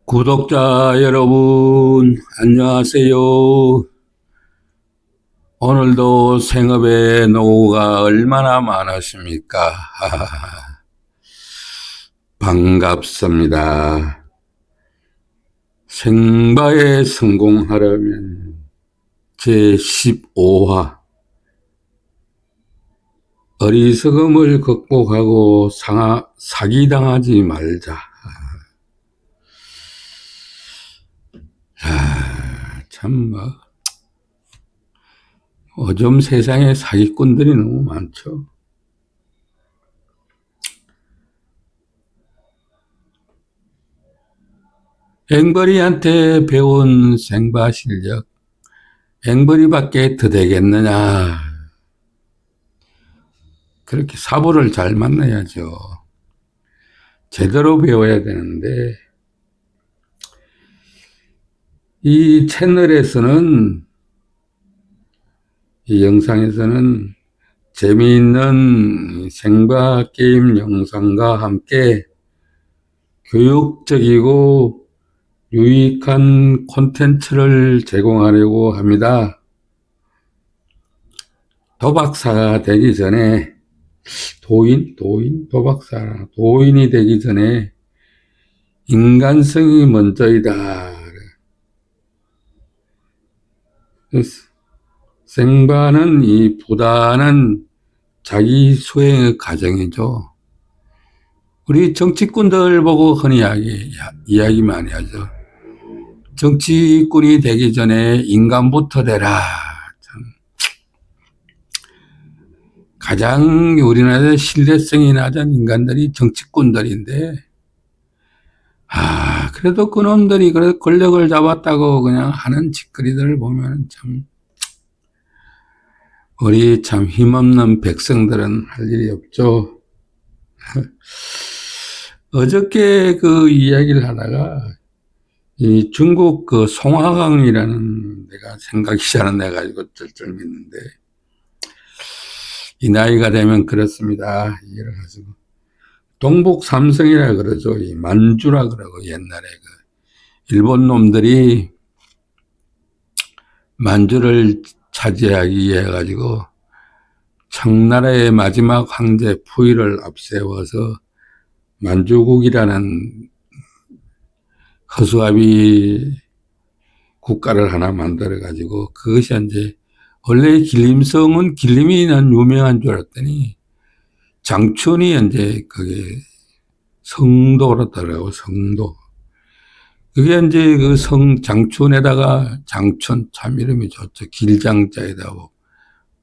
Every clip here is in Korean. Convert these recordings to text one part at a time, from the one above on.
구독자 여러분, 안녕하세요. 오늘도 생업의 노고가 얼마나 많으십니까? 반갑습니다. 생바에 성공하려면 제15화 어리석음을 극복하고 사기당하지 말자. 참 요즘 세상에 사기꾼들이 너무 많죠. 앵벌이한테 배운 생바 실력, 앵벌이밖에 더 되겠느냐. 그렇게 사부를 잘 만나야죠. 제대로 배워야 되는데, 이 채널에서는, 이 영상에서는 재미있는 생바 게임 영상과 함께 교육적이고 유익한 콘텐츠를 제공하려고 합니다. 도박사가 되기 전에 도인이 되기 전에 인간성이 먼저이다. 생바는 이 보다는 자기 수행의 과정이죠. 우리 정치꾼들 보고 흔히 이야기 많이 하죠. 정치꾼이 되기 전에 인간부터 되라. 가장 우리나라에 신뢰성이 낮은 인간들이 정치꾼들인데, 그래도 그놈들이 그래도 권력을 잡았다고 그냥 하는 짓거리들을 보면 참, 우리 참 힘없는 백성들은 할 일이 없죠. 어저께 그 이야기를 하다가, 이 중국 그 송하강이라는 데가 생각이 잘 안 나가지고 쩔쩔맸는데, 이 나이가 되면 그렇습니다. 이해를 가지고. 동북 삼성이라 그러죠. 이 만주라 그러고 옛날에 그 일본 놈들이 만주를 차지하기 위해 가지고 청나라의 마지막 황제 푸이를 앞세워서 만주국이라는 허수아비 국가를 하나 만들어 가지고 그것이 이제 원래 길림성은 길림이 난 유명한 줄 알았더니 장춘이 이제 그게 성도라더라고. 성도. 그게 이제 그 장춘에다가 장춘 참 이름이 좋죠. 길장자에다가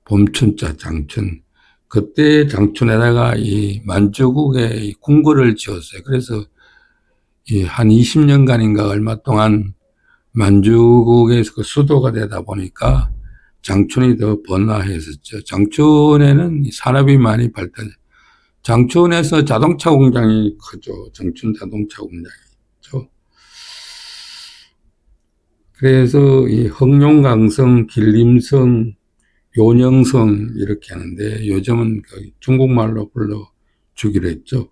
봄춘자 장춘. 그때 장춘에다가 이 만주국에 궁궐을 지었어요. 그래서 한 20년간인가 얼마 동안 만주국에서 그 수도가 되다 보니까 장춘이 더 번화했었죠. 장춘에는 산업이 많이 발달. 장춘에서 자동차 공장이 크죠. 장춘 자동차 공장이 있죠. 그래서 이 흑룡강성, 길림성, 요녕성 이렇게 하는데 요즘은 중국말로 불러주기로 했죠.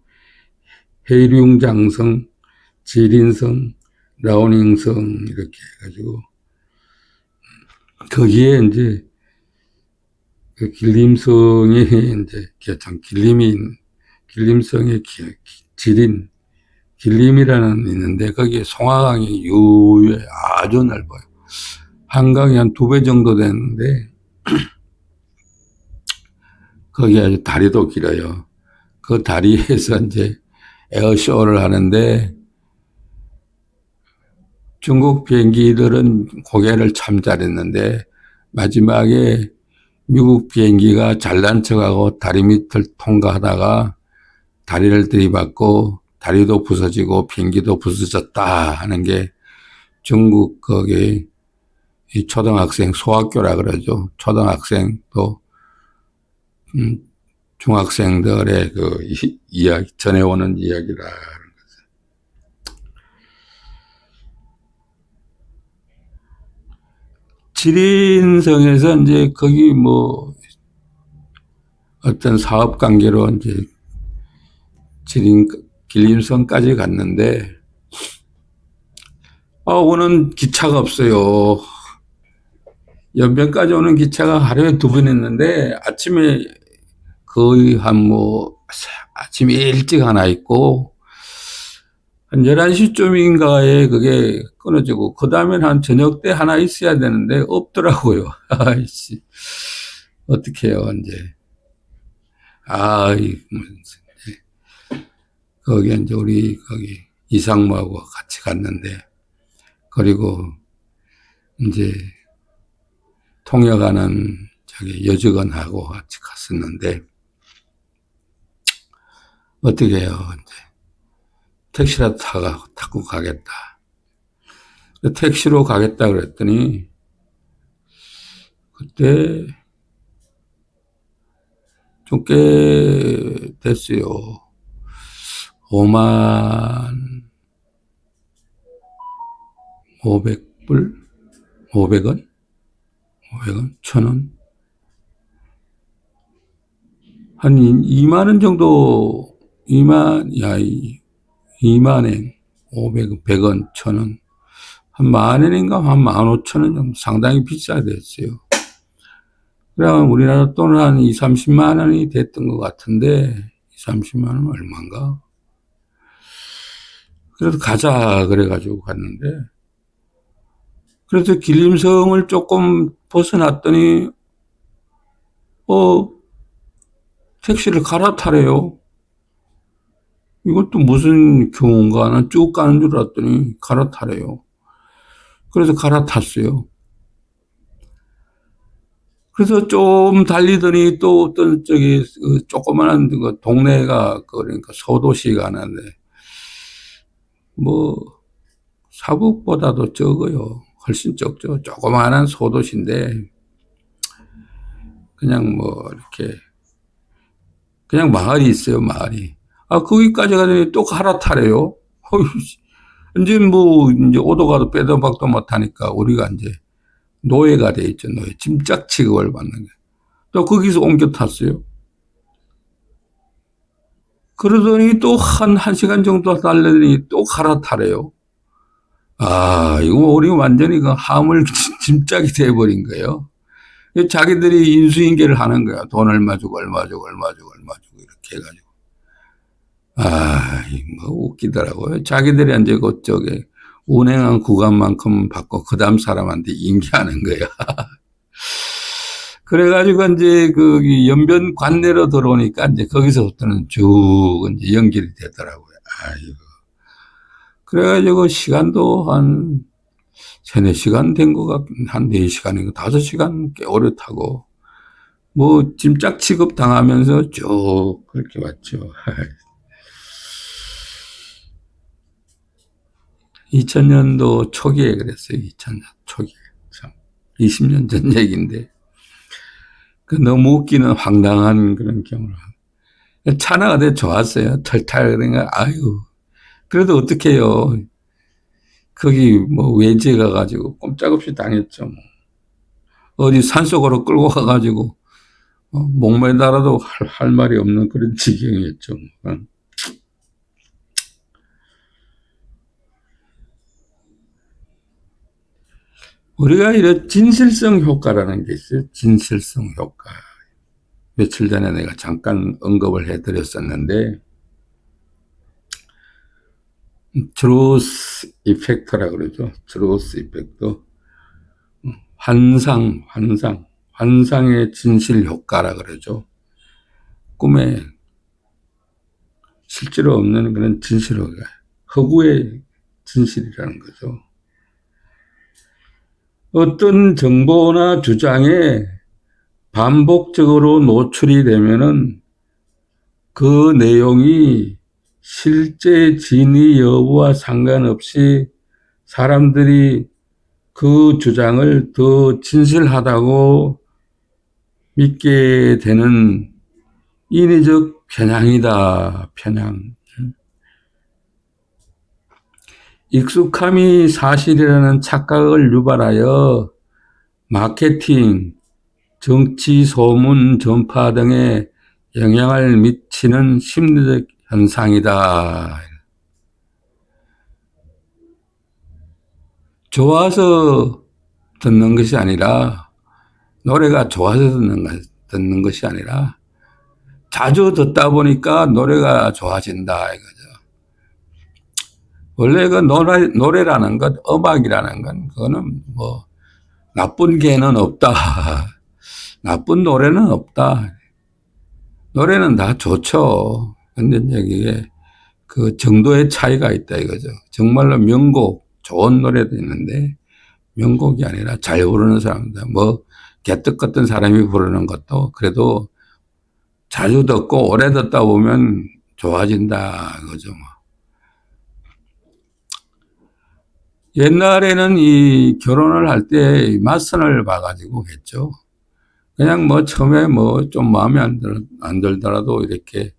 해룡장성, 지린성, 라오닝성 이렇게 해가지고 거기에 이제 그 길림성이 이제 참 길림성의 지린 길림이라는 있는데 거기에 송하강이 유유해 아주 넓어요. 한강이 한 2배 정도 되는데 거기 아주 다리도 길어요. 그 다리에서 이제 에어쇼를 하는데 중국 비행기들은 고개를 참 잘했는데 마지막에 미국 비행기가 잘난 척하고 다리 밑을 통과하다가 다리를 들이받고 다리도 부서지고 비행기도 부서졌다 하는 게 중국 거기 이 초등학생 소학교라 그러죠. 초등학생도 중학생들의 그 이야기 전해오는 이야기라. 지린성에서 이제 거기 뭐 어떤 사업 관계로 이제 길림성까지 갔는데 오는 기차가 없어요. 연변까지 오는 기차가 하루에 2번 있는데 아침에 거의 아침에 일찍 하나 있고 한 11시쯤인가에 그게 끊어지고 그 다음엔 한 저녁 때 하나 있어야 되는데 없더라고요. 아이씨. 어떡해요, 이제. 거기 이제 우리 거기 이상무하고 같이 갔는데 그리고 이제 통역하는 저기 여직원하고 같이 갔었는데 어떻게 해요, 이제. 택시라도 타고 가겠다. 택시로 가겠다 그랬더니 그때 좀 꽤 됐어요. 5만 500불? 500원? 500원? 1000원? 한 2만 원 정도, 2만엔, 500원, 100원, 1000원. 한 10,000원인가? 한 15,000원 정도 상당히 비싸졌어요. 그러면 우리나라 돈은 한 2, 30만 원이 됐던 것 같은데, 2, 30만 원 얼마인가? 그래도 가자, 그래가지고 갔는데, 그래서 길림성을 조금 벗어났더니, 택시를 갈아타래요. 이것도 무슨 경우인가? 난 쭉 가는 줄 알았더니 갈아타래요. 그래서 갈아탔어요. 그래서 좀 달리더니 또 어떤 조그마한 동네가 그러니까 소도시가 하나인데 사북보다도 적어요. 훨씬 적죠. 조그마한 소도시인데 그냥 이렇게 그냥 마을이 있어요. 마을이. 거기까지 가더니 또 갈아타래요. 이제 이제 오도 가도 빼도 박도 못하니까 우리가 이제 노예가 돼 있죠. 노예. 짐짝 취급을 받는 게. 또 거기서 옮겨 탔어요. 그러더니 또 한 시간 정도 달려더니 또 갈아타래요. 이거 우리 완전히 그 하물 짐짝이 돼버린 거예요. 자기들이 인수인계를 하는 거야. 돈 얼마 주고 얼마 주고 얼마 주고 얼마 주고 이렇게 해가지고. 웃기더라고요. 자기들이 이제 그쪽에 운행한 구간만큼 받고 그 다음 사람한테 인계하는 거야. 그래가지고 이제 그 연변 관내로 들어오니까 이제 거기서부터는 쭉 이제 연결이 되더라고요. 그래가지고 시간도 한 3-4시간 된 것 같고, 한 4시간인가 5시간 꽤 오래 타고, 짐짝 취급 당하면서 쭉 그렇게 왔죠. 2000년도 초기에 그랬어요. 2000년 초기에. 참. 20년 전 얘기인데. 너무 웃기는 황당한 그런 경우를. 차나가 되게 좋았어요. 털탈, 그러니까, 그래도 어떡해요. 거기 외지에 가가지고 꼼짝없이 당했죠. 어디 산속으로 끌고 가가지고, 목매달아도 할 말이 없는 그런 지경이었죠. 우리가 이런 진실성 효과라는 게 있어요. 진실성 효과. 며칠 전에 내가 잠깐 언급을 해드렸었는데, 트루스 이펙터라 그러죠. 트루스 이펙터. 환상의 진실 효과라 그러죠. 꿈에 실제로 없는 그런 진실 효과. 허구의 진실이라는 거죠. 어떤 정보나 주장에 반복적으로 노출이 되면은 그 내용이 실제 진위 여부와 상관없이 사람들이 그 주장을 더 진실하다고 믿게 되는 인위적 편향이다. 편향. 익숙함이 사실이라는 착각을 유발하여 마케팅, 정치 소문 전파 등에 영향을 미치는 심리적 현상이다. 좋아서 듣는 것이 아니라, 노래가 좋아서 듣는 것이 아니라, 자주 듣다 보니까 노래가 좋아진다, 이거죠. 원래 그 노래라는 것, 음악이라는 건, 그거는 뭐, 나쁜 개는 없다. 나쁜 노래는 없다. 노래는 다 좋죠. 근데 이제 이게 그 정도의 차이가 있다 이거죠. 정말로 명곡, 좋은 노래도 있는데, 명곡이 아니라 잘 부르는 사람들, 뭐, 개떡 같은 사람이 부르는 것도 그래도 자주 듣고 오래 듣다 보면 좋아진다, 그죠. 뭐. 옛날에는 이 결혼을 할 때 맞선을 봐가지고 했죠. 그냥 뭐 처음에 뭐 좀 마음에 안 들더라도 이렇게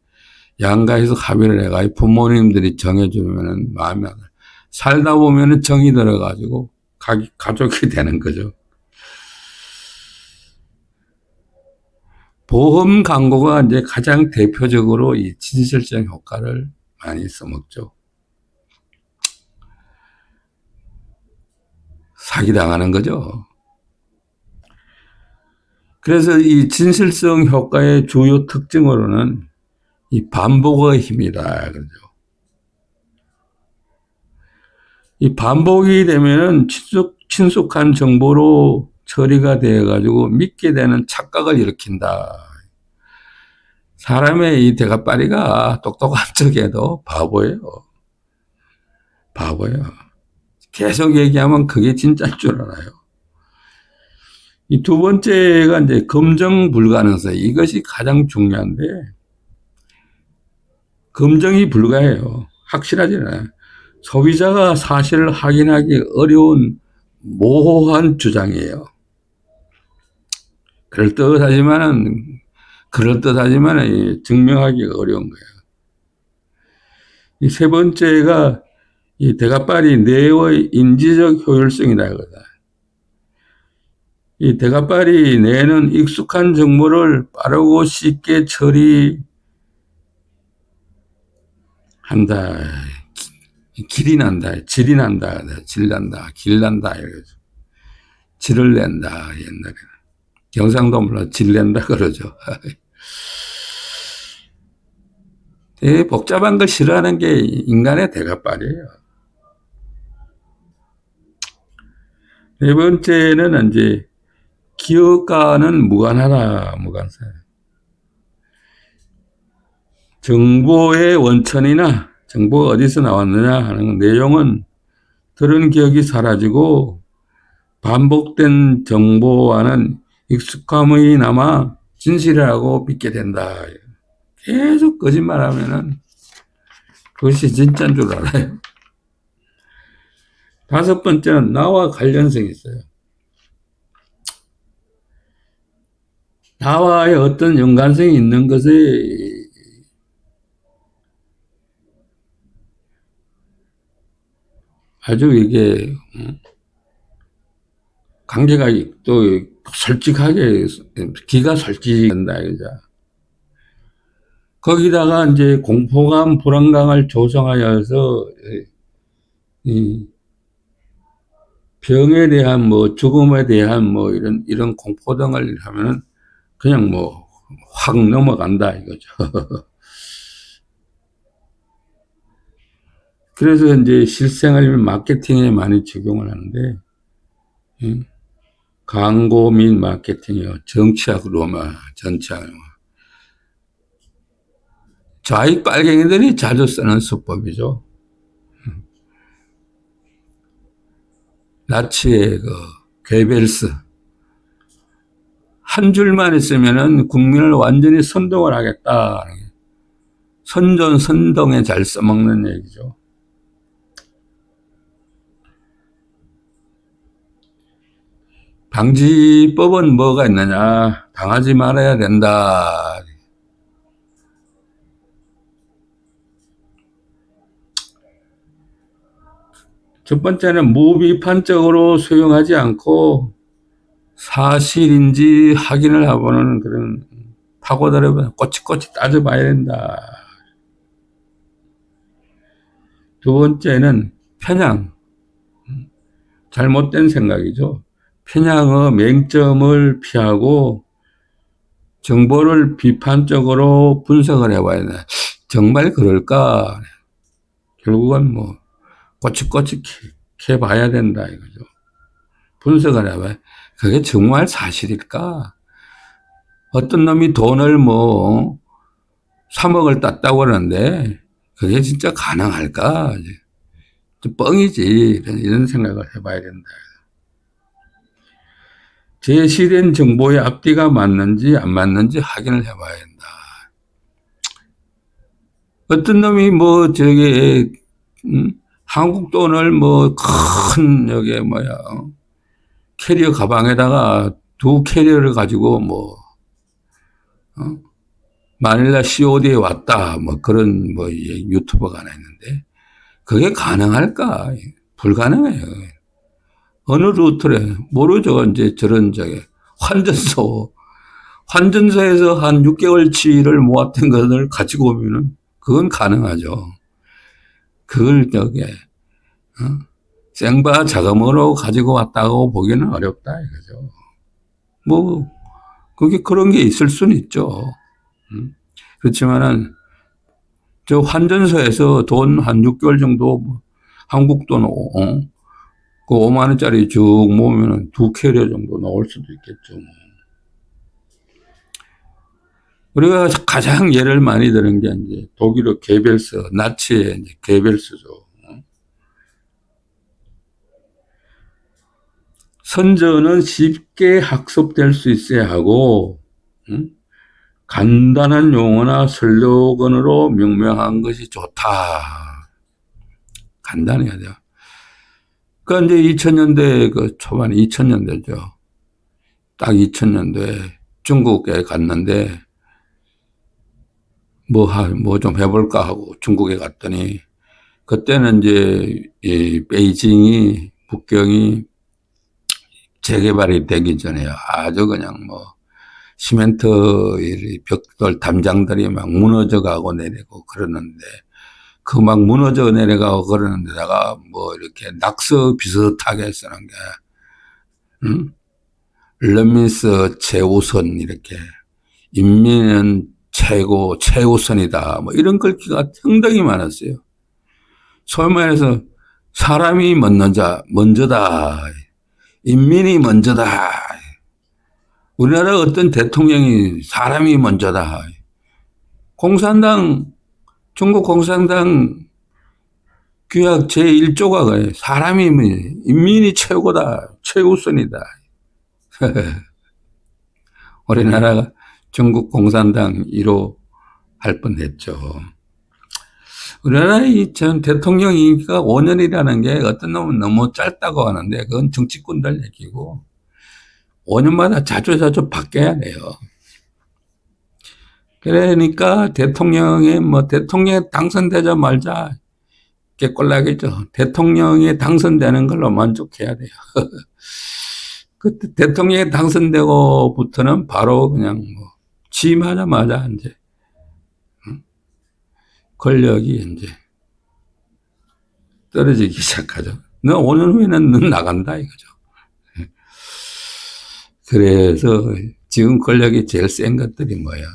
양가에서 합의를 해가지고 부모님들이 정해주면은 마음에 안 들어. 살다 보면은 정이 들어가지고 가족이 되는 거죠. 보험 광고가 이제 가장 대표적으로 이 진실성 효과를 많이 써먹죠. 사기당하는 거죠. 그래서 이 진실성 효과의 주요 특징으로는 이 반복의 힘이다. 그러죠. 이 반복이 되면은 친숙한 정보로 처리가 되어가지고 믿게 되는 착각을 일으킨다. 사람의 이 대가빠리가 똑똑한 척해도 바보예요. 바보예요. 계속 얘기하면 그게 진짜인 줄 알아요. 이 두 번째가 이제 검증 불가능성. 이것이 가장 중요한데, 검증이 불가해요. 확실하지 않아요. 소비자가 사실을 확인하기 어려운 모호한 주장이에요. 그럴듯하지만은 증명하기 어려운 거예요. 이 세 번째가 이 대가빨이 뇌의 인지적 효율성이다 이거다. 이 대가빨이 뇌는 익숙한 정보를 빠르고 쉽게 처리한다. 길이 난다, 질이 난다, 질난다, 길난다 이러죠. 질을 낸다 옛날에는. 경상도 물론 질낸다 그러죠. 되게 복잡한 걸 싫어하는 게 인간의 대가빨이에요. 네 번째는 이제 기억과는 무관하다, 무관사. 정보의 원천이나 정보가 어디서 나왔느냐 하는 내용은 들은 기억이 사라지고 반복된 정보와는 익숙함이 남아 진실이라고 믿게 된다. 계속 거짓말하면은 그것이 진짜인 줄 알아요. 다섯 번째는 나와 관련성이 있어요. 나와의 어떤 연관성이 있는 것에 아주 이게 관계가 또 솔직하게 기가 솔직한다 이거죠. 거기다가 이제 공포감, 불안감을 조성하여서 이 병에 대한 뭐 죽음에 대한 뭐 이런 공포 등을 하면은 그냥 뭐 확 넘어간다 이거죠. 그래서 이제 실생활 마케팅에 많이 적용을 하는데 광고 및 마케팅이요. 정치학 로마, 전치학 로마. 좌익 빨갱이들이 자주 쓰는 수법이죠. 나치의 그 괴벨스. 한 줄만 있으면은 국민을 완전히 선동을 하겠다. 선전선동에 잘 써먹는 얘기죠. 방지법은 뭐가 있느냐? 당하지 말아야 된다. 첫 번째는 무비판적으로 수용하지 않고 사실인지 확인을 해보는 그런 파고들어 꼬치꼬치 따져봐야 된다. 두 번째는 편향. 잘못된 생각이죠. 편향의 맹점을 피하고 정보를 비판적으로 분석을 해봐야 돼. 정말 그럴까? 결국은 뭐 꼬치꼬치 캐봐야 된다 이거죠. 분석을 해봐야. 그게 정말 사실일까? 어떤 놈이 돈을 뭐 3억을 땄다고 그러는데 그게 진짜 가능할까? 뻥이지. 이런 생각을 해봐야 된다. 제시된 정보의 앞뒤가 맞는지 안 맞는지 확인을 해봐야 된다. 어떤 놈이 뭐 저기 한국 돈을 뭐 큰 여기 뭐야 캐리어 가방에다가 2캐리어를 가지고 뭐 마닐라 COD에 왔다 뭐 그런 뭐 유튜버가 하나 있는데 그게 가능할까? 불가능해요. 어느 루트래 모르죠. 이제 저런 저게 환전소에서 한 6개월치를 모았던 것을 가지고 오면은 그건 가능하죠. 그걸 저게 생바 자금으로 가지고 왔다고 보기는 어렵다 이거죠. 뭐 그게 그런 게 있을 수는 있죠. 그렇지만은 저 환전소에서 돈 한 6개월 정도 한국 돈 그 5만 원짜리 쭉 모으면은 2캐리어 정도 나올 수도 있겠죠. 뭐. 우리가 가장 예를 많이 드는 게 이제 독일어 게벨스, 나치의 이제 게벨스죠. 선전은 쉽게 학습될 수 있어야 하고, 간단한 용어나 슬로건으로 명명한 것이 좋다. 간단해야 돼요. 그러니까 이제 2000년대 그 초반 2000년대죠. 딱 2000년도에 중국에 갔는데 뭐 좀 해볼까 하고 중국에 갔더니 그때는 이제 이 베이징이 북경이 재개발이 되기 전에 아주 그냥 뭐 시멘트 벽돌 담장들이 막 무너져 가고 내리고 그러는데 그 막 무너져 내려가고 그러는 데다가 뭐 이렇게 낙서 비슷하게 쓰는 게 르민스 최우선 이렇게 인민은 최고 최우선이다 뭐 이런 글귀가 상당히 많았어요. 소위 말해서 사람이 먼저다. 인민이 먼저다. 우리나라 어떤 대통령이 사람이 먼저다. 중국 공산당 규약 제1조가 그래. 인민이 최고다. 최우선이다. 우리나라가 중국 공산당 1호 할 뻔했죠. 우리나라의 전 대통령 임기가 5년이라는 게 어떤 놈은 너무 짧다고 하는데 그건 정치꾼들 얘기고 5년마다 자주 바뀌어야 돼요. 그러니까 대통령에 당선되자마자 꼴락이죠. 대통령이 당선되는 걸로 만족해야 돼요. 그 대통령에 당선되고부터는 바로 그냥 뭐 취임하자마자 이제 권력이 이제 떨어지기 시작하죠. 너 5년 후에는 넌 나간다 이거죠. 그래서 지금 권력이 제일 센 것들이 뭐야?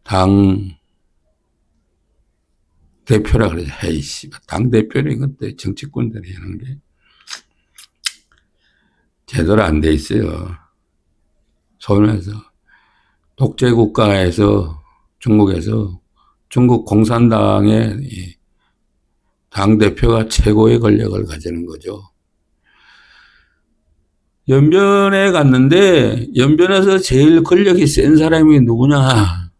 당 대표라 그러죠. 헤이씨, 당 대표는 것도 정치꾼들이 하는 게 제대로 안 돼 있어요. 소위 말해서 독재 국가에서 중국에서 중국 공산당의 당 대표가 최고의 권력을 가지는 거죠. 연변에 갔는데 연변에서 제일 권력이 센 사람이 누구냐?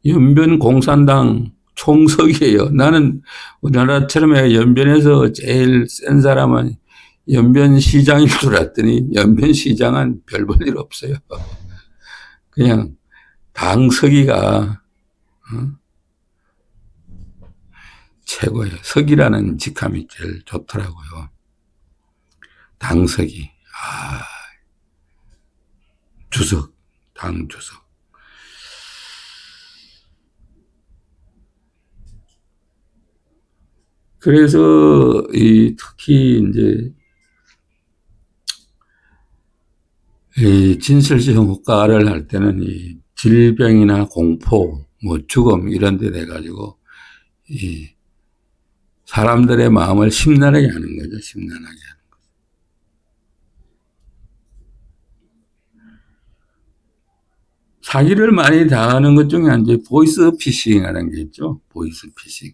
연변 공산당 총석이에요. 나는 우리나라처럼 연변에서 제일 센 사람은 연변시장일 줄 알았더니 연변시장은 별 볼 일 없어요. 그냥 당서기가 최고예요. 서기라는 직함이 제일 좋더라고요. 당서기. 주석. 당주석. 그래서 특히 이제 이 진실시험 효과를 할 때는 이 질병이나 공포, 뭐 죽음 이런 데 돼가지고 이 사람들의 마음을 심란하게 하는 거죠. 심란하게 하는. 사기를 많이 당하는 것 중에 이제 보이스 피싱이라는 게 있죠. 보이스 피싱.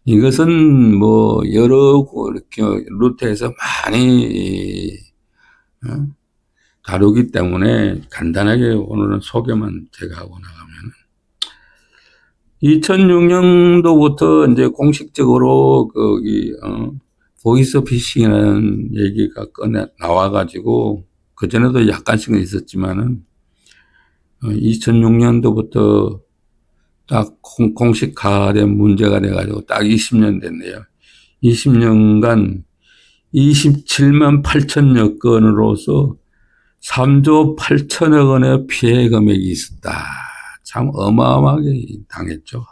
이것은 뭐 여러 이렇게 루트에서 많이 다루기 때문에 간단하게 오늘은 소개만 제가 하고 나가면 2006년도부터 이제 공식적으로 보이스 피싱이라는 얘기가 나와가지고 그전에도 약간씩은 있었지만은 2006년도부터 딱 공식화된 문제가 돼가지고 딱 20년 됐네요. 20년간 27만 8천여 건으로서 3조 8천억 원의 피해 금액이 있었다. 참 어마어마하게 당했죠.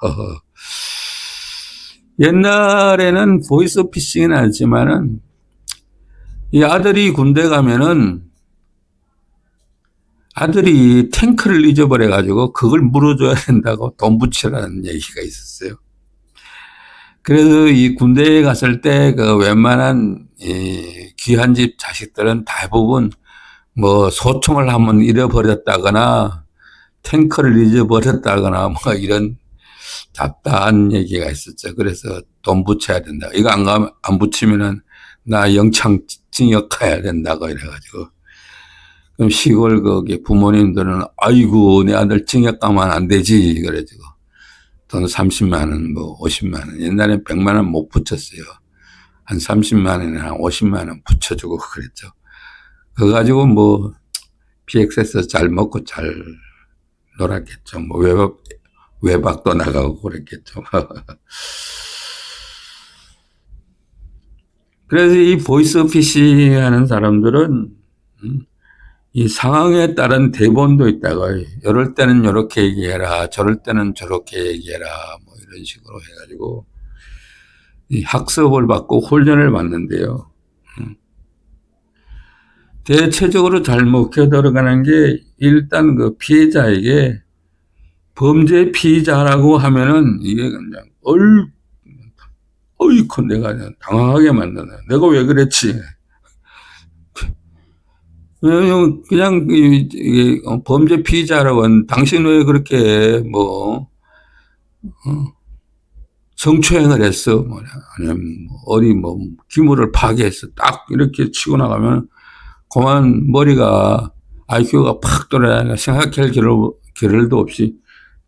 옛날에는 보이스 피싱은 아니지만은 이 아들이 군대 가면은 아들이 탱크를 잊어버려가지고 그걸 물어줘야 된다고 돈 붙이라는 얘기가 있었어요. 그래서 이 군대에 갔을 때 그 웬만한 귀한 집 자식들은 대부분 뭐 소총을 한번 잃어버렸다거나 탱크를 잊어버렸다거나 뭐 이런 잡다한 얘기가 있었죠. 그래서 돈 붙여야 된다. 이거 안 붙이면은 나 영창 징역 가야 된다고 이래가지고. 그럼 시골 거기 부모님들은 아이고 내 아들 징역 가면 안 되지 그래가지고 돈 30만 원 뭐 50만 원 옛날엔 100만 원 못 붙였어요. 한 30만 원이나 한 50만 원 붙여주고 그랬죠. 그거 가지고 뭐 PX에서 잘 먹고 잘 놀았겠죠. 뭐 외박도 나가고 그랬겠죠. 그래서 이 보이스 피싱 하는 사람들은 이 상황에 따른 대본도 있다가 이럴 때는 이렇게 얘기해라 저럴 때는 저렇게 얘기해라 뭐 이런 식으로 해가지고 이 학습을 받고 훈련을 받는데요. 대체적으로 잘 먹혀 들어가는 게 일단 그 피해자에게 범죄 피의자라고 하면은 이게 그냥 어이쿠 내가 당황하게 만드네. 내가 왜 그랬지? 그냥 범죄 피의자라고 하는 당신 왜 그렇게 뭐 성추행을 했어? 뭐냐 아니면 어디 뭐 기물을 파괴했어? 딱 이렇게 치고 나가면 그만 머리가 IQ가 팍 돌아가니까 생각할 겨를도 없이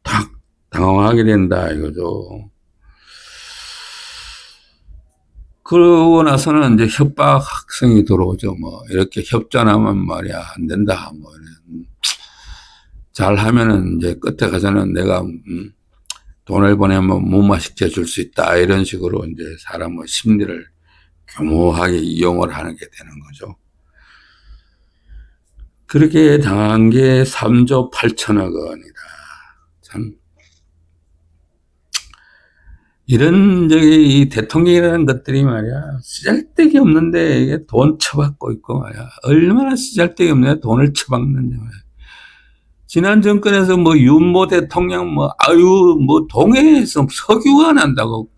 탁 당황하게 된다 이거죠. 그러고 나서는 이제 협박성이 들어오죠. 뭐 이렇게 협전하면 말이야 안 된다. 뭐 잘하면은 이제 끝에 가서는 내가 돈을 보내면 무마시켜 줄 수 있다. 이런 식으로 이제 사람의 심리를 교묘하게 이용을 하는 게 되는 거죠. 그렇게 당한 게 3조 8천억 원이다. 참. 이런, 이 대통령이라는 것들이 말이야, 쓰잘데기 없는데 이게 돈 처받고 있고 말이야. 얼마나 쓰잘데기 없는데 돈을 처받는지 말이야. 지난 정권에서 뭐 윤모 대통령 뭐 동해에서 석유가 난다고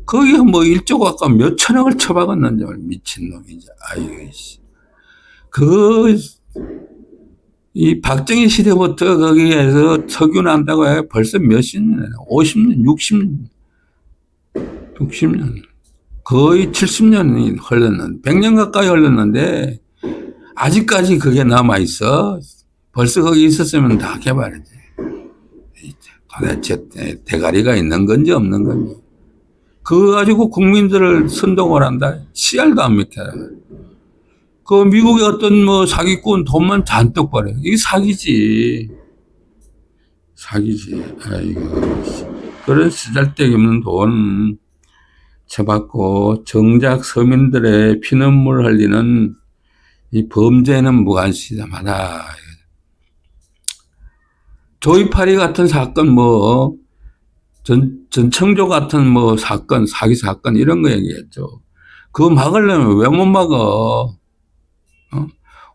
거기에 뭐 1조 가까운 몇 천억을 처박았는지 말이야. 미친놈이지. 아이고, 씨. 이 박정희 시대부터 거기에서 석유 난다고 해 벌써 몇십 년, 50년, 60년, 거의 70년이 흘렀는데, 100년 가까이 흘렀는데, 아직까지 그게 남아있어. 벌써 거기 있었으면 다 개발이지. 도대체 대가리가 있는 건지 없는 건지. 그거 가지고 국민들을 선동을 한다. 씨알도 안 믿게. 그 미국의 어떤 뭐 사기꾼 돈만 잔뜩 벌어요. 이게 사기지. 아이고. 그런 쓰잘데기 없는 돈 쳐받고 정작 서민들의 피눈물 흘리는 이 범죄는 무관시하다. 조이파리 같은 사건 전청조 같은 뭐 사건, 사기 사건 이런 거 얘기했죠. 그거 막으려면 왜 못 막어? 어?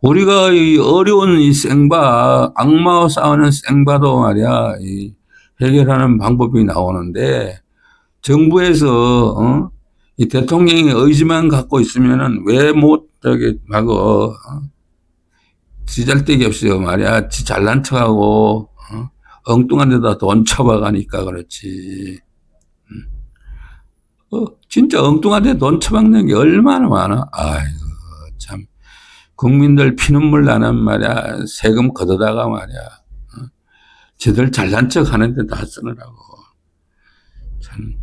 우리가 이 어려운 이 생바, 악마와 싸우는 생바도 말이야, 이 해결하는 방법이 나오는데, 정부에서, 이 대통령의 의지만 갖고 있으면은 왜 못, 막어? 지잘데기 없이 말이야, 지 잘난 척하고, 엉뚱한 데다 돈 쳐박으니까 그렇지. 진짜 엉뚱한 데 돈 쳐박는 게 얼마나 많아. 아이고, 참. 국민들 피눈물 나는 말이야. 세금 걷어다가 말이야. 지들 잘난 척 하는데 다 쓰느라고. 참.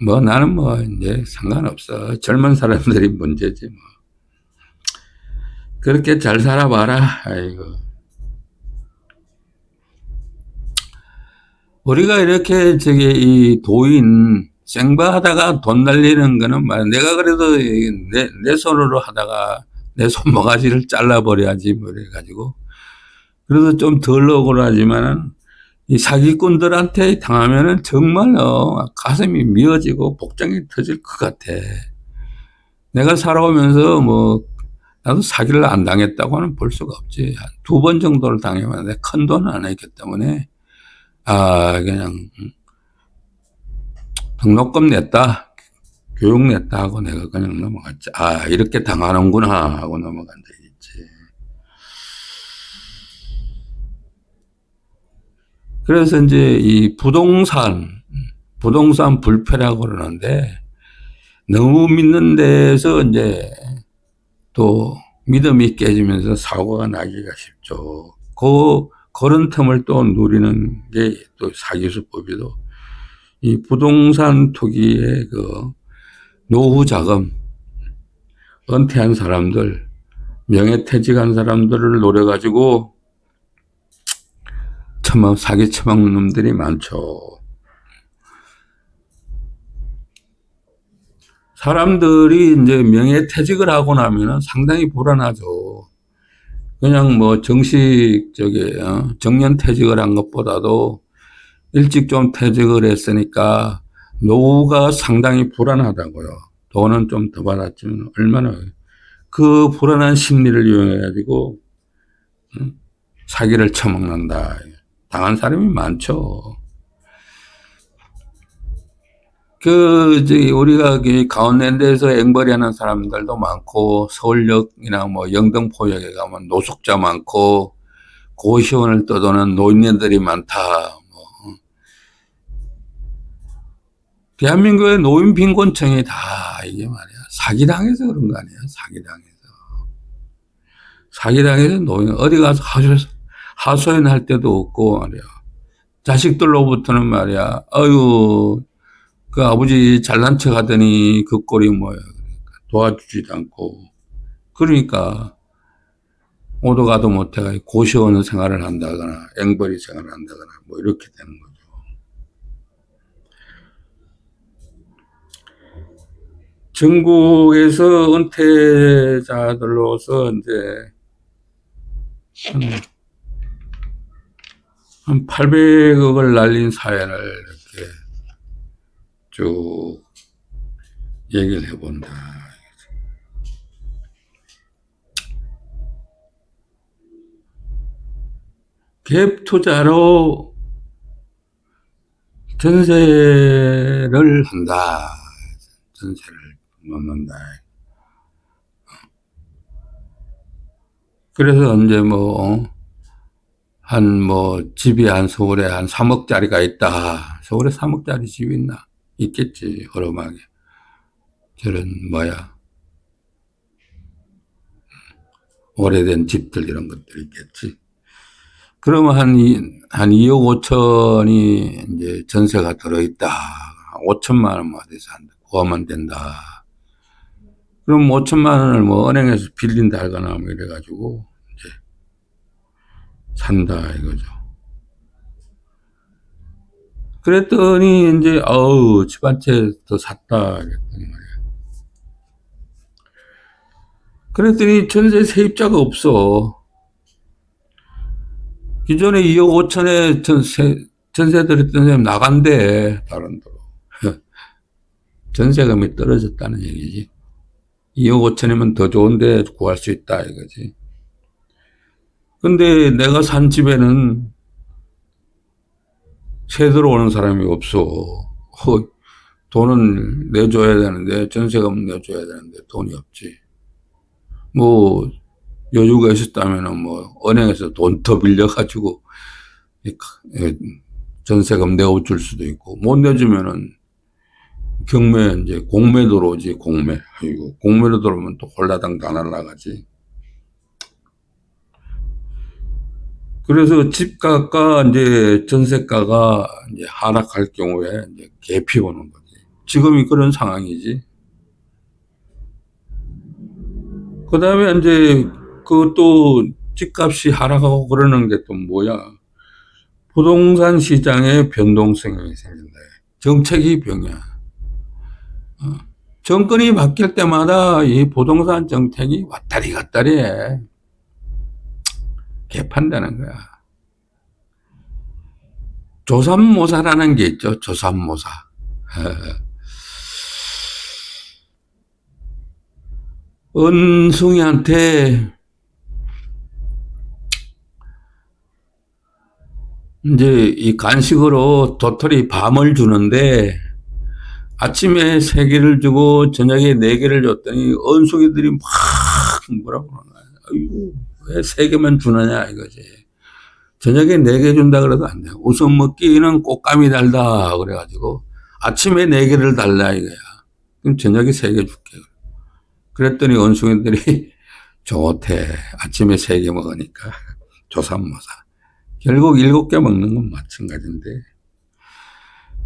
뭐 나는 뭐 이제 상관없어. 젊은 사람들이 문제지 뭐. 그렇게 잘 살아봐라. 아이고. 우리가 이렇게 이 도인 생바하다가 돈 날리는 거는 말 내가 그래도 내 손으로 하다가 내 손모가지를 잘라버려야지 뭐 이래가지고 그래도 좀 덜 억울하지만은 이 사기꾼들한테 당하면은 정말로 가슴이 미어지고 복장이 터질 것 같아. 내가 살아오면서 뭐 나도 사기를 안 당했다고는 볼 수가 없지. 한 2번 정도를 당해봤는데 큰 돈은 안 했기 때문에 그냥 등록금 냈다, 교육 냈다 하고 내가 그냥 넘어갔지. 이렇게 당하는구나 하고 넘어간 적이 있지. 그래서 이제 이 부동산 불패라고 그러는데 너무 믿는 데서 이제 또 믿음이 깨지면서 사고가 나기가 쉽죠. 그런 틈을 또 누리는 게 또 사기수법이도 이 부동산 투기의 그 노후 자금, 은퇴한 사람들, 명예퇴직한 사람들을 노려가지고 사기 처먹는 놈들이 많죠. 사람들이 이제 명예퇴직을 하고 나면은 상당히 불안하죠. 그냥 뭐 정년퇴직을 한 것보다도 일찍 좀 퇴직을 했으니까 노후가 상당히 불안하다고요. 돈은 좀 더 받았지만 얼마나 그 불안한 심리를 이용해가지고 사기를 쳐먹는다. 당한 사람이 많죠. 우리가 강원랜드에서 앵벌이 하는 사람들도 많고, 서울역이나 뭐 영등포역에 가면 노숙자 많고, 고시원을 떠도는 노인네들이 많다. 대한민국의 노인 빈곤층이 다 이게 말이야. 사기당해서 그런 거 아니야. 사기당해서 노인, 어디 가서 하소연 할 때도 없고 말이야. 자식들로부터는 말이야. 그 아버지 잘난 척 하더니 그 꼴이 뭐야. 도와주지도 않고. 그러니까 오도 가도 못해가 고시원 생활을 한다거나 앵벌이 생활을 한다거나 뭐 이렇게 되는 거죠. 전국에서 은퇴자들로서 이제 한 800억을 날린 사연을 이렇게 쭉 얘기를 해본다. 갭 투자로 전세를 한다. 전세를 놓는다. 그래서 이제 집이 서울에 한 3억짜리가 있다. 서울에 3억짜리 집이 있나? 있겠지, 허름하게. 저런, 오래된 집들 이런 것들 있겠지. 그러면 한 2억 5천이 이제 전세가 들어있다. 5천만 원 어디서 구하면 된다. 그럼 5천만 원을 은행에서 빌린다 하거나 이래가지고 이제 산다 이거죠. 그랬더니 이제 집 한 채 더 샀다 그랬더니 말이야. 그랬더니 전세 세입자가 없어. 기존에 2억 5천에 전세 들었던 사람이 나간대, 다른 데로. 전세금이 떨어졌다는 얘기지. 2억 5천이면 더 좋은데 구할 수 있다, 이거지. 근데 내가 산 집에는 새 들어오는 사람이 없어. 돈은 내줘야 되는데, 전세금 내줘야 되는데, 돈이 없지. 뭐, 여유가 있었다면은 뭐, 은행에서 돈 더 빌려가지고, 전세금 내어줄 수도 있고, 못 내주면은, 경매, 이제, 공매 들어오지, 공매. 아이고, 공매로 들어오면 또 홀라당 다 날라가지. 그래서 집가가, 이제, 전세가가, 이제, 하락할 경우에, 이제, 개피 오는 거지. 지금이 그런 상황이지. 그 다음에 이제, 또 집값이 하락하고 그러는 게 또 뭐야. 부동산 시장에 변동성이 생긴다. 정책이 병이야. 정권이 바뀔 때마다 이 부동산 정책이 왔다리 갔다리 해. 개판되는 거야. 조삼모사라는 게 있죠. 조삼모사. 은숭이한테 이제 이 간식으로 도토리 밤을 주는데 아침에 3개를 주고 저녁에 4개를 줬더니 은숭이들이 막 뭐라고 그러나. 아이고, 왜 3개만 주느냐 이거지. 저녁에 4개 준다 그래도 안 돼. 우선 먹기는 꽃감이 달다 그래가지고 아침에 4개를 달라 이거야. 그럼 저녁에 3개 줄게. 그랬더니 원숭이들이 좋대. 아침에 3개 먹으니까 조삼모사. 결국 7개 먹는 건 마찬가지인데.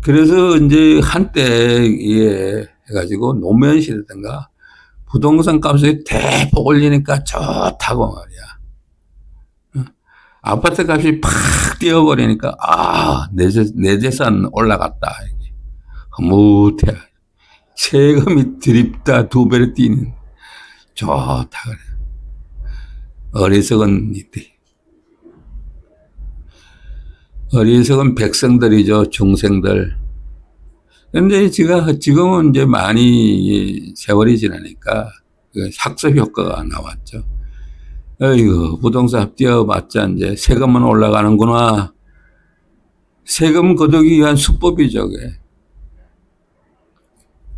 그래서 이제 한때 예 해가지고 노무현 시대든가 부동산 값이 대폭 올리니까 좋다고 말이야. 아파트 값이 팍 뛰어버리니까 내 재산 올라갔다. 흐뭇해. 세금이 드립다 2배로 뛰는 좋다 그래. 어리석은 이들. 어리석은 백성들이죠, 중생들. 근데 지금은 이제 많이 세월이 지나니까 학습 효과가 나왔죠. 어이구, 부동산 뛰어봤자 이제 세금만 올라가는구나. 세금 거두기 위한 수법이죠, 그게.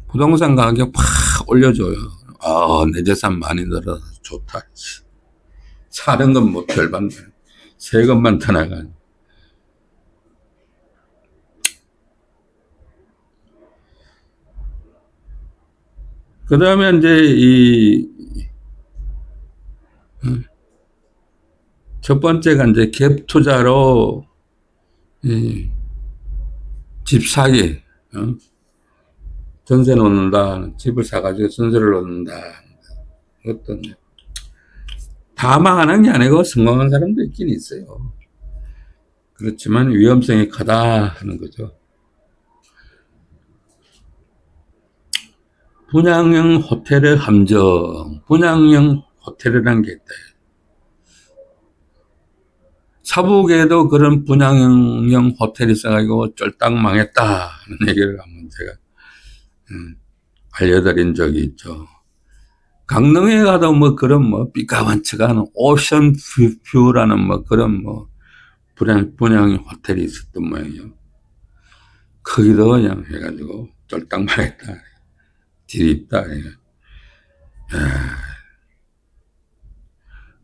부동산 가격 팍 올려줘요. 내 재산 많이 늘어서 좋다. 사는 건 뭐 별반, 세금만 더 나가는. 그 다음에 이제 첫 번째가 이제 갭 투자로 집 사기, 전세 놓는다, 집을 사가지고 전세를 놓는다. 어떤 다 망하는 게 아니고 성공한 사람도 있긴 있어요. 그렇지만 위험성이 크다 하는 거죠. 분양형 호텔의 함정. 분양형 호텔이라는 게 있다. 사북에도 그런 분양형 호텔이 있어가지고 쫄딱 망했다 하는 얘기를 한번 제가 알려드린 적이 있죠. 강릉에 가도 뭐 그런 뭐 삐까번쩍한 오션 뷰라는 뭐 그런 뭐 분양 호텔이 있었던 모양이에요. 거기도 그냥 해가지고 쫄딱 망했다. 디립다.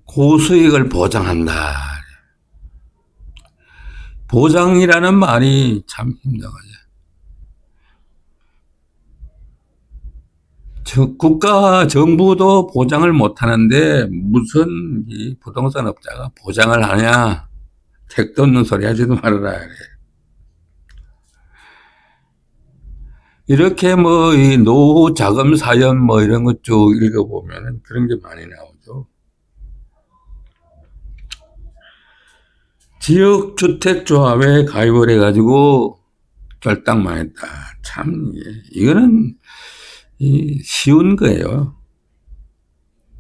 고수익을 보장한다. 보장이라는 말이 참 힘들어요. 국가 정부도 보장을 못하는데 무슨 이 부동산 업자가 보장을 하냐. 택도 없는 소리 하지도 말아라. 이렇게 뭐 이 노후 자금 사연 뭐 이런 것 쭉 읽어보면 그런 게 많이 나오죠. 지역주택조합에 가입을 해가지고 쫄딱 망했다. 참 이거는 쉬운 거예요.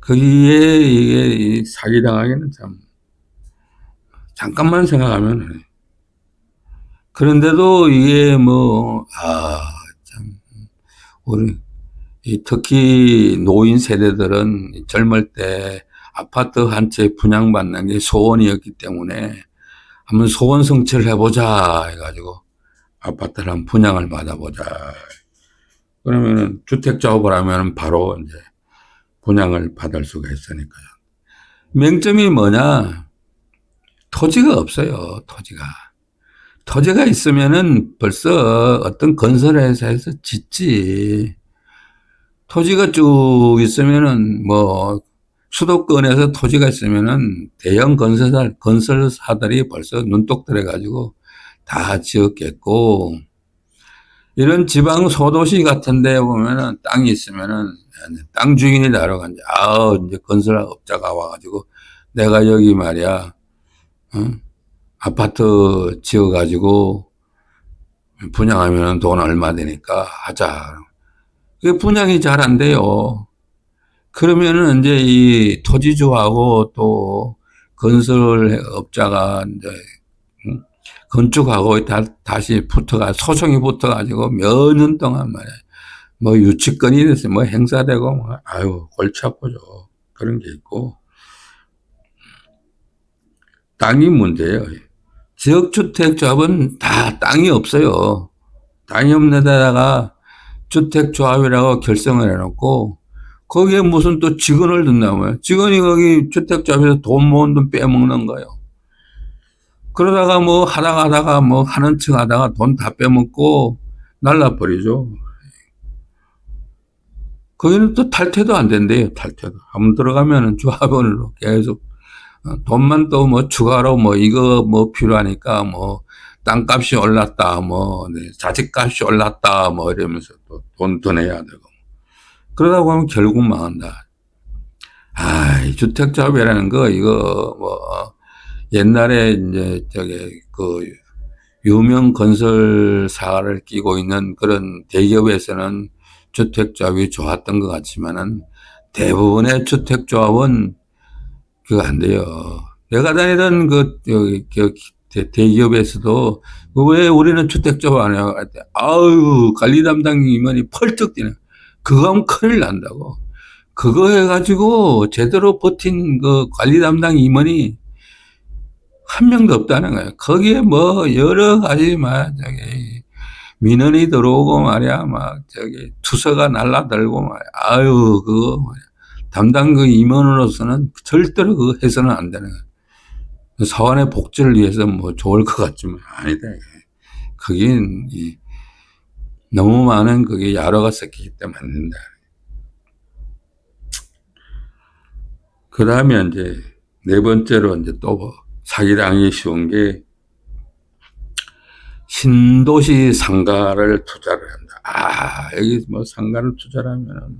거기에 이게 사기당하기는 참 잠깐만 생각하면 그런데도 이게 뭐, 참, 우리, 특히 노인 세대들은 젊을 때 아파트 한 채 분양받는 게 소원이었기 때문에 한번 소원 성취를 해보자 해가지고 아파트를 한번 분양을 받아보자. 그러면은 주택 작업을 하면 바로 이제 분양을 받을 수가 있으니까요. 맹점이 뭐냐? 토지가 없어요, 토지가. 토지가 있으면은 벌써 어떤 건설회사에서 짓지. 토지가 쭉 있으면은 뭐 수도권에서 토지가 있으면은 대형 건설사들이 벌써 눈독 들여가지고 다 지었겠고, 이런 지방 소도시 같은 데 보면은 땅이 있으면은 땅 주인이 나라가 이제 건설업자가 와가지고 내가 여기 말이야, 아파트 지어가지고 분양하면 돈 얼마 되니까 하자. 그게 분양이 잘 안 돼요. 그러면은 이제 이 토지주하고 또 건설업자가 이제 건축하고 다시 소송이 붙어가지고 몇 년 동안 말이야. 뭐 유치권이 됐어요. 뭐 행사되고, 뭐, 아유, 골치 아프죠. 그런 게 있고. 땅이 문제예요. 지역주택조합은 다 땅이 없어요. 땅이 없는 데다가 주택조합이라고 결성을 해놓고, 거기에 무슨 또 직원을 둔다고요. 직원이 거기 주택조합에서 돈 모은 돈 빼먹는 거예요. 그러다가 뭐 하다가 뭐 하는 척 하다가 돈 다 빼먹고 날라버리죠. 거기는 또 탈퇴도 안 된대요, 탈퇴도. 한번 들어가면은 조합원으로 계속 돈만 또 뭐 추가로 뭐 이거 뭐 필요하니까 뭐 땅값이 올랐다, 뭐 자재값이 올랐다, 뭐 이러면서 또 돈 더 내야 되고. 그러다 보면 결국 망한다. 주택조합이라는 거, 이거 뭐 옛날에 이제 유명 건설사를 끼고 있는 그런 대기업에서는 주택조합이 좋았던 것 같지만은 대부분의 주택조합은 그거 안 돼요. 내가 다니던 대기업에서도 왜 우리는 주택조합 안 해요? 아유, 관리 담당 임원이 펄쩍 뛰네. 그거 하면 큰일 난다고. 그거 해가지고 제대로 버틴 그 관리 담당 임원이 한 명도 없다는 거예요. 거기에 뭐 여러 가지 민원이 들어오고 말이야, 투서가 날라들고 말이야. 아유, 그거 말이야. 담당 그 임원으로서는 절대로 그거 해서는 안 되는 거예요. 사원의 복지를 위해서 뭐 좋을 것 같지만 아니다. 거긴 너무 많은 그게 야로가 섞이기 때문에 안 된다. 그 다음에 이제 네 번째로 이제 또 사기당하기 쉬운 게 신도시 상가를 투자를 한다. 여기 뭐 상가를 투자를 하면은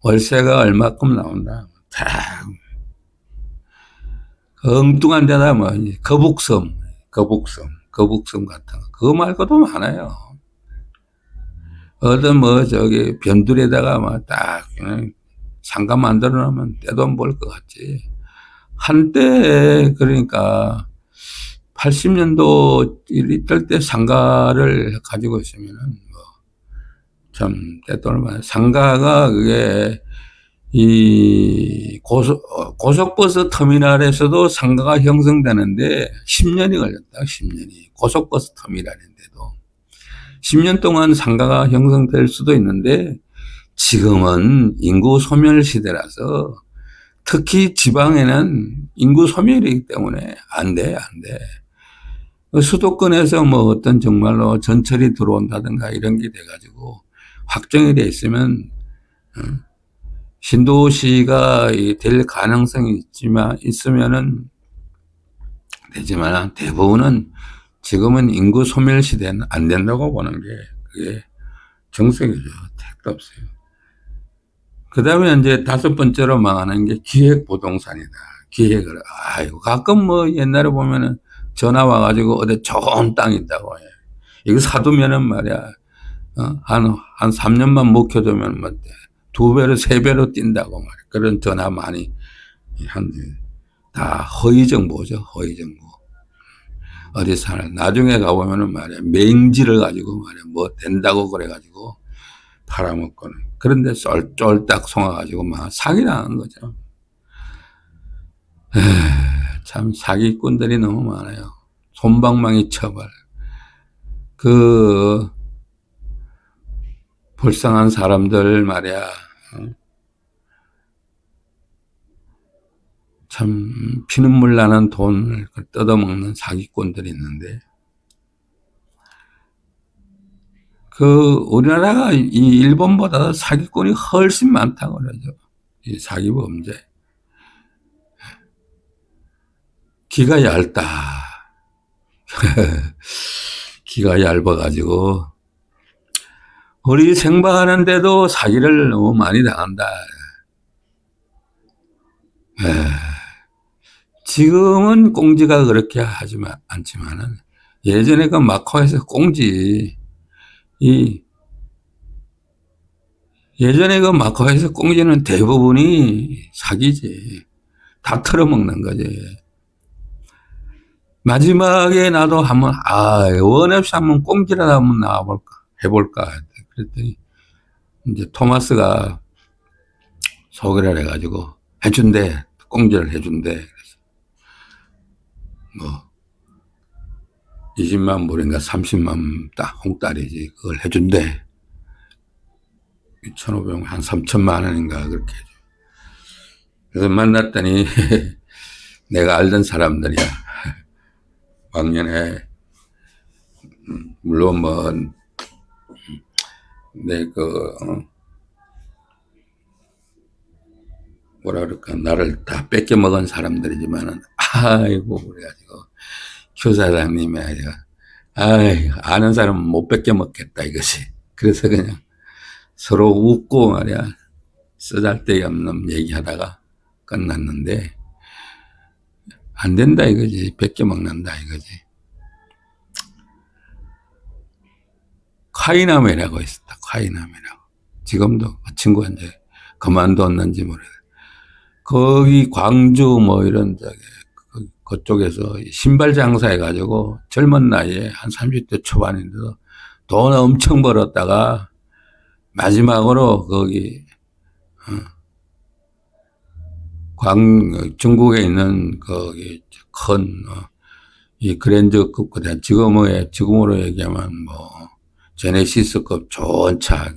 월세가 얼마큼 나온다. 다 엉뚱한 데다 거북섬 같은 거. 그거 말고도 많아요. 어떤 변두리에다가 딱 그냥 상가 만들어 놓으면 떼도 안 볼 것 같지. 한때 그러니까 80년도 이럴 때 상가를 가지고 있으면은 참 떼돈을 상가가 그게 이 고속버스 터미널에서도 상가가 형성되는데 10년이 걸렸다. 10년이 고속버스 터미널인데도 10년 동안 상가가 형성될 수도 있는데 지금은 인구 소멸 시대라서 특히 지방에는 인구 소멸이기 때문에 안 돼. 수도권에서 뭐 어떤 정말로 전철이 들어온다든가 이런 게 돼가지고 확정이 돼 있으면 신도시가 될 가능성이 있으면은 되지만 대부분은 지금은 인구 소멸 시대는 안 된다고 보는 게 그게 정석이죠. 택도 없어요. 그 다음에 이제 다섯 번째로 망하는 게 기획부동산이다. 기획을, 가끔 뭐 옛날에 보면은 전화 와가지고 어디 좋은 땅 있다고 해. 이거 사두면은 말이야, 한 3년만 묵혀두면 뭐, 2배로, 3배로 뛴다고 말이야. 그런 전화 많이 다 허위 정보죠. 허위 정보. 어디 사는, 나중에 가보면은 말이야, 맹지를 가지고 말이야, 뭐 된다고 그래가지고 팔아먹고는. 그런데 쫄딱 속아가지고 막 사기당한 거죠. 참 사기꾼들이 너무 많아요. 솜방망이 처벌. 그, 불쌍한 사람들 말이야. 참 피눈물 나는 돈을 뜯어먹는 사기꾼들이 있는데, 그 우리나라가 이 일본보다 사기꾼이 훨씬 많다고 그러죠. 이 사기 범죄. 기가 얇다. 기가 얇아가지고 우리 생방하는데도 사기를 너무 많이 당한다. 지금은 꽁지가 그렇게 하지 않지만은 예전에 그 마카오에서 꽁지, 이 예전에 그 마카오에서 꽁지는 대부분이 사기지. 다 털어먹는 거지. 마지막에 나도 한번, 원 없이 한번 꽁지라도 한번 나와볼까, 해볼까. 그랬더니, 이제 토마스가 소개를 해가지고, 해준대. 꽁지를 해준대. 그래서 뭐, 20만 불인가 30만 홍달이지. 그걸 해준대. 1,500만, 한 3천만 원인가 그렇게 해줘. 그래서 만났더니, 내가 알던 사람들이야. 왕년에, 물론 뭐, 뭐라 그럴까, 나를 다 뺏겨 먹은 사람들이지만은, 아이고, 그래가지고, 교사장님이 아는 사람은 못 뺏겨 먹겠다, 이것이. 그래서 그냥 서로 웃고 말이야, 쓰잘데기 없는 얘기하다가 끝났는데, 안 된다, 이거지. 뺏겨 먹는다, 이거지. 카이나메라고 있었다, 카이나메라고. 지금도 그 친구가 이제 그만뒀는지 모르겠어. 거기 광주 뭐 이런 그쪽에서 신발 장사해가지고 젊은 나이에 한 30대 초반인데도 돈 엄청 벌었다가 마지막으로 거기 중국에 있는 거기 큰 이 그랜저급 지금으로 얘기하면 뭐 제네시스급 좋은 차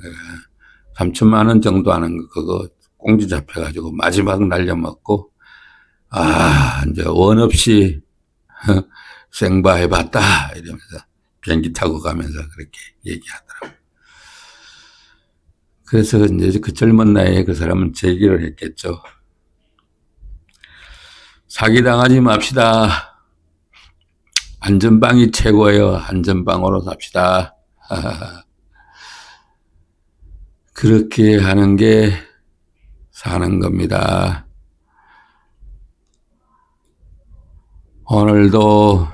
3천만 원 정도 하는 그거 꽁지 잡혀가지고 마지막 날려먹고 이제 원 없이 생바해봤다 이러면서 비행기 타고 가면서 그렇게 얘기하더라고. 그래서 이제 그 젊은 나이에 그 사람은 제기를 했겠죠. 사기당하지 맙시다. 안전방이 최고예요. 안전방으로 삽시다. 그렇게 하는 게 사는 겁니다. 오늘도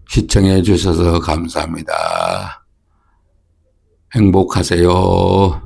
시청해 주셔서 감사합니다. 행복하세요.